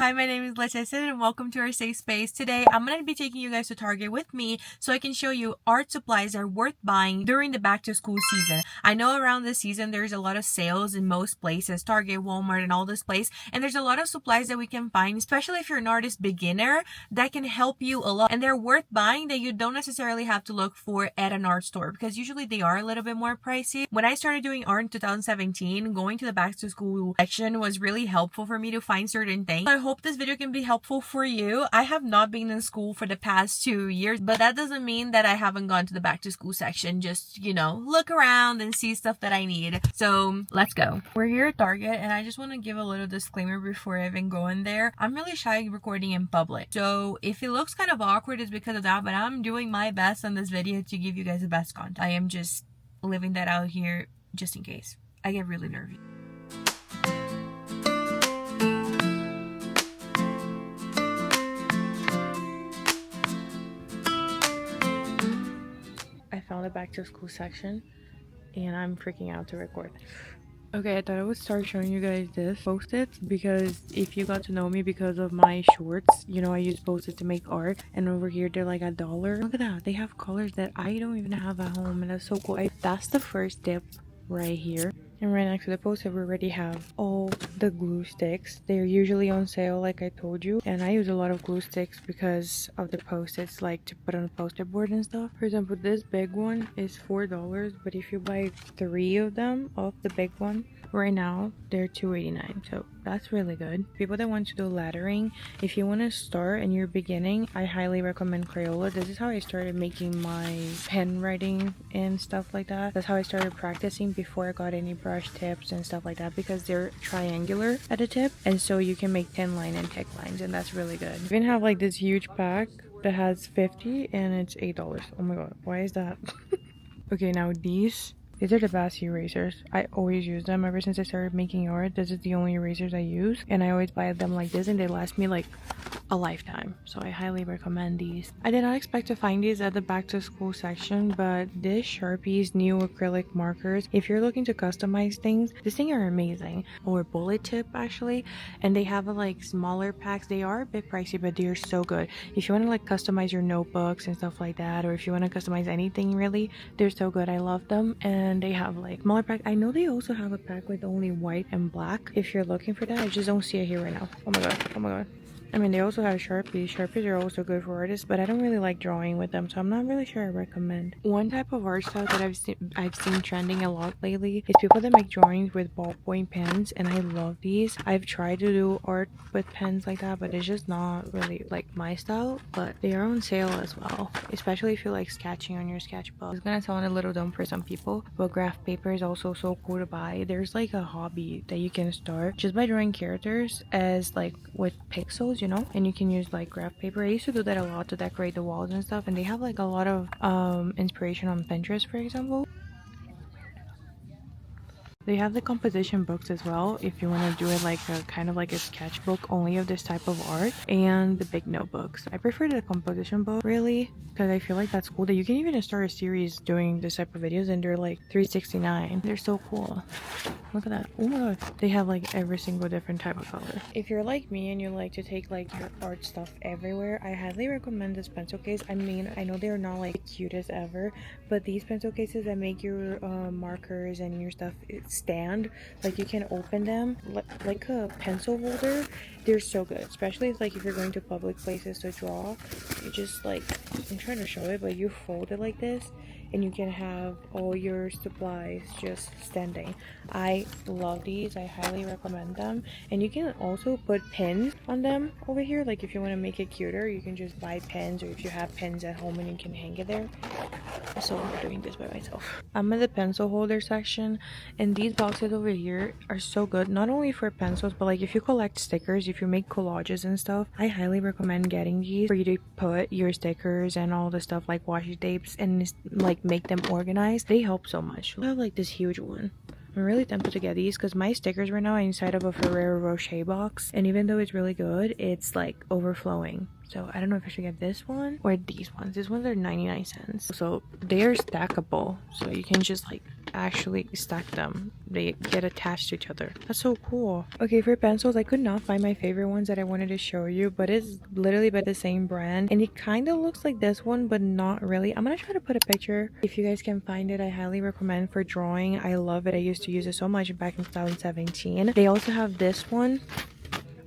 Hi, my name is Leticia and welcome to our safe space. Today, I'm going to be taking you guys to Target with me so I can show you art supplies that are worth buying during the back to school season. I know around this season, there's a lot of sales in most places, Target, Walmart, and all this place. And there's a lot of supplies that we can find, especially if you're an artist beginner, that can help you a lot. And they're worth buying that you don't necessarily have to look for at an art store because usually they are a little bit more pricey. When I started doing art in 2017, going to the back to school section was really helpful for me to find certain things. I hope this video can be helpful for you. I have not been in school for the past 2 years, but that doesn't mean that I haven't gone to the back to school section. Just, look around and see stuff that I need. So let's go. We're here at Target and I just want to give a little disclaimer before I even go in there. I'm really shy recording in public. So if it looks kind of awkward, it's because of that, but I'm doing my best on this video to give you guys the best content. I am just living that out here just in case. I get really nervous. I found the back to school section and I'm freaking out to record. Okay, I thought I would start showing you guys this post-its because if you got to know me because of my shorts, I use post-its to make art, and over here they're like $1. Look at that, they have colors that I don't even have at home, and that's so cool. That's the first tip right here. And right next to the post-it, we already have all the glue sticks. They're usually on sale, like I told you. And I use a lot of glue sticks because of the post-its, like to put on the poster board and stuff. For example, this big one is $4, but if you buy 3 of them off the big one, right now they're $2.89. So that's really good. People that want to do lettering, if you want to start and you're beginning, I highly recommend Crayola. This is how I started making my pen writing and stuff like that. That's how I started practicing before I got any brush tips and stuff like that, because they're triangular at the tip, and so you can make thin line and thick lines, and that's really good. You even have like this huge pack that has 50 and it's $8. Oh my god, why is that? Okay, now these are the best erasers. I always use them ever since I started making art. This is the only erasers I use, and I always buy them like this, and they last me like a lifetime. So I highly recommend these. I did not expect to find these at the back to school section, but this Sharpie's new acrylic markers, if you're looking to customize things, these things are amazing. Or bullet tip actually, and they have like smaller packs. They are a bit pricey, but they're so good. If you want to like customize your notebooks and stuff like that, or if you want to customize anything really, they're so good. I love them. And they have like smaller pack. I know they also have a pack with only white and black if you're looking for that. I just don't see it here right now. Oh my god, oh my god. I mean, they also have Sharpies. Sharpies are also good for artists, but I don't really like drawing with them, so I'm not really sure I recommend. One type of art style that I've seen trending a lot lately is people that make drawings with ballpoint pens, and I love these. I've tried to do art with pens like that, but it's just not really like my style, but they are on sale as well, especially if you like sketching on your sketchbook. It's gonna sound a little dumb for some people, but graph paper is also so cool to buy. There's like a hobby that you can start just by drawing characters as like with pixels, and you can use like graph paper. I used to do that a lot to decorate the walls and stuff, and they have like a lot of inspiration on Pinterest, for example. They have the composition books as well if you want to do it like a kind of like a sketchbook only of this type of art, and the big notebooks. I prefer the composition book really because I feel like that's cool that you can even start a series doing this type of videos, and they're like $3.69. They're so cool. Look at that. Oh my god. They have like every single different type of color. If you're like me and you like to take like your art stuff everywhere, I highly recommend this pencil case. I mean, I know they're not like the cutest ever, but these pencil cases that make your markers and your stuff stand, like you can open them like a pencil holder. They're so good, especially like if you're going to public places to draw. You just like, I'm trying to show it, but you fold it like this and you can have all your supplies just standing. I love these. I highly recommend them. And you can also put pins on them over here, like if you want to make it cuter, you can just buy pins, or if you have pins at home and you can hang it there. So I'm doing this by myself. I'm at the pencil holder section, and these boxes over here are so good, not only for pencils, but like if you collect stickers, if you make collages and stuff, I highly recommend getting these for you to put your stickers and all the stuff like washi tapes and like make them organized. They help so much. I have like this huge one. I'm really tempted to get these because my stickers right now are inside of a Ferrero Rocher box, and even though it's really good, it's like overflowing. So I don't know if I should get this one or these ones. These ones are 99 cents. So they are stackable. So you can just like actually stack them. They get attached to each other. That's so cool. Okay, for pencils, I could not find my favorite ones that I wanted to show you, but it's literally by the same brand. And it kind of looks like this one, but not really. I'm gonna try to put a picture. If you guys can find it, I highly recommend for drawing. I love it. I used to use it so much back in 2017. They also have this one.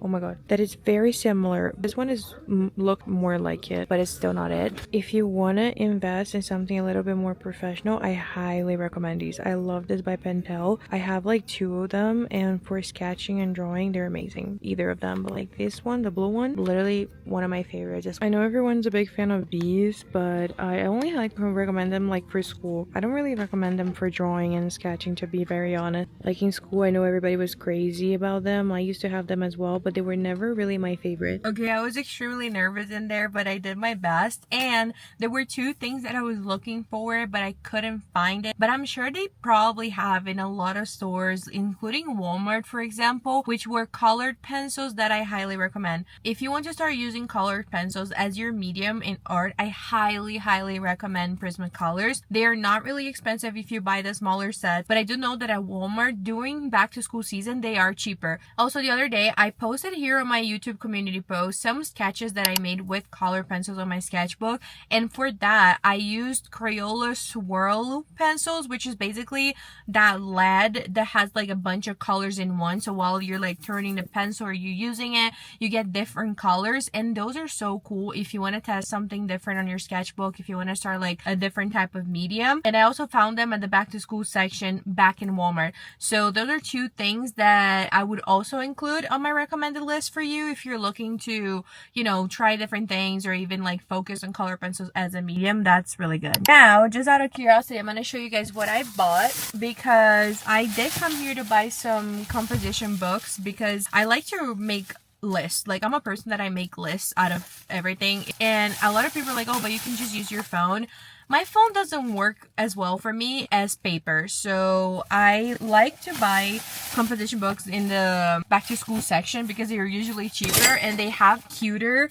Oh my god, that is very similar. This one is look more like it, but it's still not it. If you want to invest in something a little bit more professional, I highly recommend these. I love this by Pentel. I have like 2 of them, and for sketching and drawing, they're amazing. Either of them, but like this one, the blue one, literally one of my favorites. I know everyone's a big fan of these, but I only like to recommend them like for school. I don't really recommend them for drawing and sketching, to be very honest. Like in school, I know everybody was crazy about them. I used to have them as well, but they were never really my favorite. Okay, I was extremely nervous in there, but I did my best. And there were 2 things that I was looking for, but I couldn't find it. But I'm sure they probably have in a lot of stores, including Walmart, for example, which were colored pencils that I highly recommend. If you want to start using colored pencils as your medium in art, I highly recommend Prismacolors. They are not really expensive if you buy the smaller set, but I do know that at Walmart during back to school season, they are cheaper. Also, the other day, I posted here on my YouTube community post some sketches that I made with color pencils on my sketchbook, and for that I used Crayola swirl pencils, which is basically that lead that has like a bunch of colors in one. So while you're like turning the pencil or you're using it, you get different colors, and those are so cool if you want to test something different on your sketchbook, if you want to start like a different type of medium. And I also found them at the back to school section back in Walmart. So those are 2 things that I would also include on my recommended list for you if you're looking to, you know, try different things or even like focus on color pencils as a medium. That's really good. Now, just out of curiosity, I'm going to show you guys what I bought, because I did come here to buy some composition books because I like to make lists. Like, I'm a person that I make lists out of everything, and a lot of people are like, oh, but you can just use your phone. My phone doesn't work as well for me as paper, so I like to buy composition books in the back to school section because they're usually cheaper and they have cuter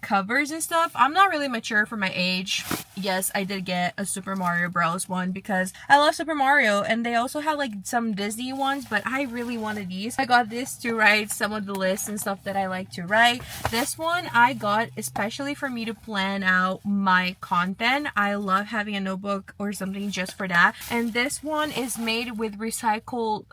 covers and stuff. I'm not really mature for my age. Yes, I did get a Super Mario Bros. One because I love Super Mario, and they also have like some Disney ones, but I really wanted these. I got this to write some of the lists and stuff that I like to write. This one I got especially for me to plan out my content. I love having a notebook or something just for that. And this one is made with recycled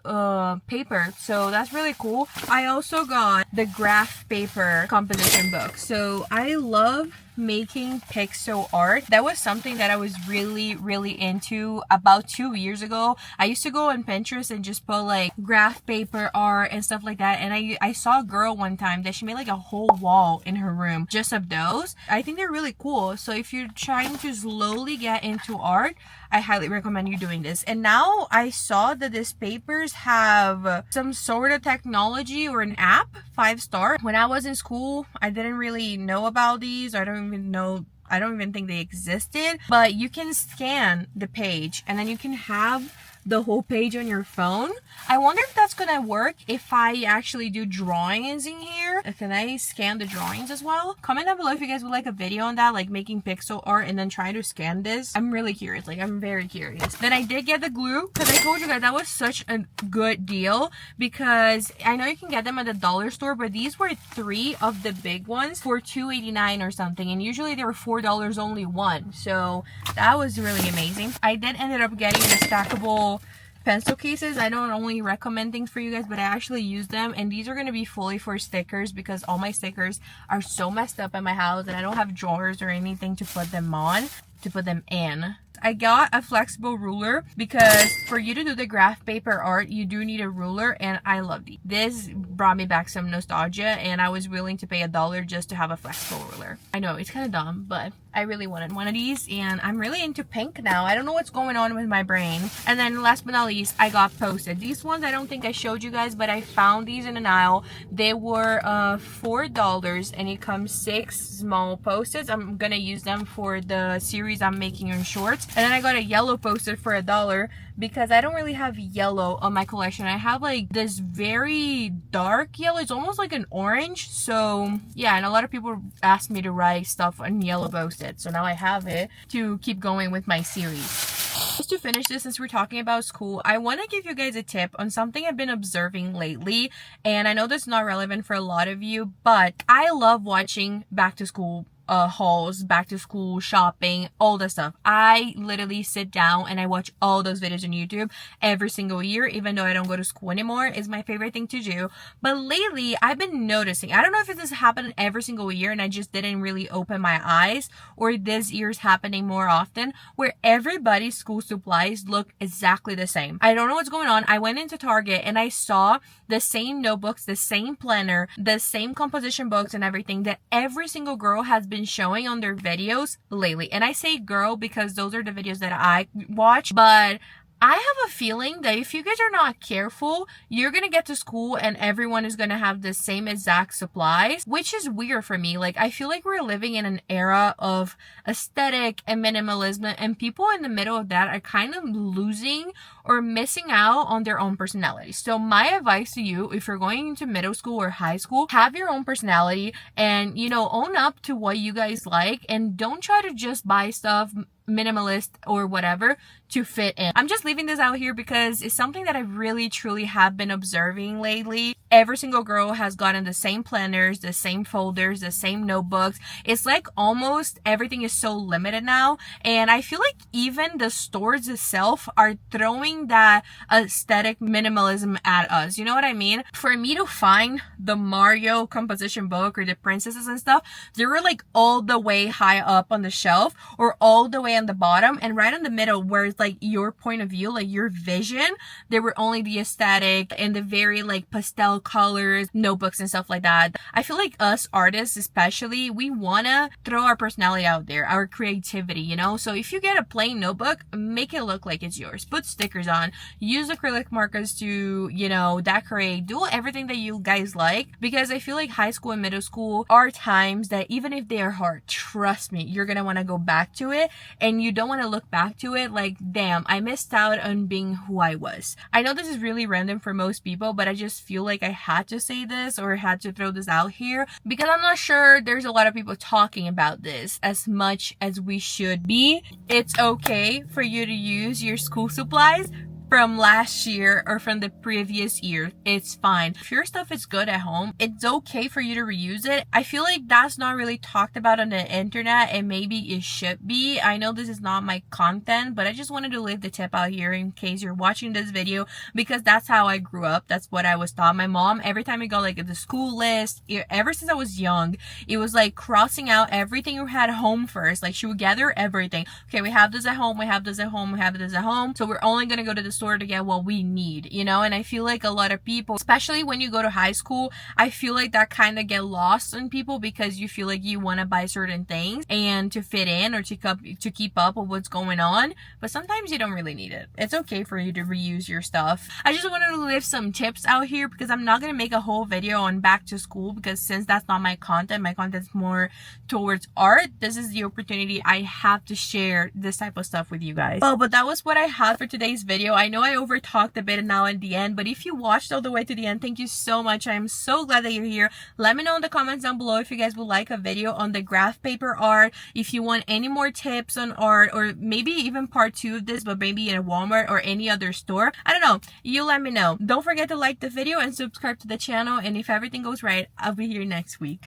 paper, so that's really cool. I also got the graph paper composition book. So I love making pixel art. That was something that I was really into about 2 years ago. I used to go on Pinterest and just put like graph paper art and stuff like that, and I saw a girl one time that she made like a whole wall in her room just of those. I think they're really cool. So if you're trying to slowly get into art, I highly recommend you doing this. And now I saw that these papers have some sort of technology or an app, 5-star. When I was in school, I didn't really know about these. I don't even think they existed, but you can scan the page and then you can have the whole page on your phone. I wonder if that's gonna work if I actually do drawings in here. Can I scan the drawings as well? Comment down below if you guys would like a video on that, like making pixel art and then trying to scan this. I'm really curious. Like, I'm very curious. Then I did get the glue because I told you guys that was such a good deal, because I know you can get them at the dollar store, but these were 3 of the big ones for $2.89 or something, and usually they were $4 only one. So that was really amazing. I did ended up getting the stackable pencil cases. I don't only recommend things for you guys, but I actually use them, and these are going to be fully for stickers because all my stickers are so messed up at my house and I don't have drawers or anything to put them in. I got a flexible ruler because for you to do the graph paper art, you do need a ruler, and I love these. This brought me back some nostalgia, and I was willing to pay $1 just to have a flexible ruler. I know, it's kind of dumb, but I really wanted one of these, and I'm really into pink now. I don't know what's going on with my brain. And then last but not least, I got Post-it. These ones I don't think I showed you guys, but I found these in an aisle. They were $4, and it comes 6 small Post-its. I'm gonna use them for the series I'm making in shorts. And then I got a yellow Post-it for $1 because I don't really have yellow on my collection. I have like this very dark yellow. It's almost like an orange. So yeah, and a lot of people asked me to write stuff on yellow Post-it. So now I have it to keep going with my series. Just to finish this, since we're talking about school, I want to give you guys a tip on something I've been observing lately. And I know that's not relevant for a lot of you, but I love watching back to school hauls, back to school shopping, all that stuff. I literally sit down and I watch all those videos on YouTube every single year, even though I don't go to school anymore. It's my favorite thing to do. But lately I've been noticing, I don't know if this happened every single year and I just didn't really open my eyes, or this year's happening more often, where everybody's school supplies look exactly the same. I don't know what's going on. I went into Target and I saw the same notebooks, the same planner, the same composition books and everything that every single girl has been showing on their videos lately. And I say girl because those are the videos that I watch, but I have a feeling that if you guys are not careful, you're gonna get to school and everyone is gonna have the same exact supplies, which is weird for me. Like, I feel like we're living in an era of aesthetic and minimalism, and people in the middle of that are kind of losing or missing out on their own personality. So my advice to you, if you're going into middle school or high school, have your own personality and, you know, own up to what you guys like, and don't try to just buy stuff minimalist or whatever to fit in. I'm just leaving this out here because it's something that I really truly have been observing lately. Every single girl has gotten the same planners, the same folders, the same notebooks. It's like almost everything is so limited now, and I feel like even the stores itself are throwing that aesthetic minimalism at us. You know what I mean? For me to find the Mario composition book or the princesses and stuff, they were like all the way high up on the shelf or all the way on the bottom, and right in the middle where it's like your point of view, like your vision, there were only the aesthetic and the very like pastel colors notebooks and stuff like that. I feel like us artists especially, we wanna throw our personality out there, our creativity, you know? So if you get a plain notebook, make it look like it's yours. Put stickers on, use acrylic markers to, you know, decorate, do everything that you guys like, because I feel like high school and middle school are times that even if they are hard, trust me, you're gonna want to go back to it, and you don't want to look back to it like, damn, I missed out on being who I was. I know this is really random for most people, but I just feel like I had to say this or had to throw this out here because I'm not sure there's a lot of people talking about this as much as we should be. It's okay for you to use your school supplies from last year or from the previous year. It's fine. If your stuff is good at home, it's okay for you to reuse it. I feel like that's not really talked about on the internet, and maybe it should be. I know this is not my content, but I just wanted to leave the tip out here in case you're watching this video, because that's how I grew up. That's what I was taught. My mom, every time we got like the school list, ever since I was young, it was like crossing out everything we had home first. Like, she would gather everything. Okay, we have this at home, we have this at home, we have this at home, so we're only gonna go to the store to get what we need, you know? And I feel like a lot of people, especially when you go to high school, I feel like that kind of get lost on people because you feel like you want to buy certain things and to fit in or to keep up with what's going on, but sometimes you don't really need it. It's okay for you to reuse your stuff. I just wanted to leave some tips out here because I'm not going to make a whole video on back to school, because since that's not my content's more towards art, this is the opportunity I have to share this type of stuff with you guys. Oh, but that was what I had for today's video. I know I over talked a bit now at the end, but if you watched all the way to the end, thank you so much. I am so glad that you're here. Let me know in the comments down below if you guys would like a video on the graph paper art, if you want any more tips on art, or maybe even part 2 of this, but maybe in a Walmart or any other store. I don't know, you let me know. Don't forget to like the video and subscribe to the channel, and if everything goes right, I'll be here next week.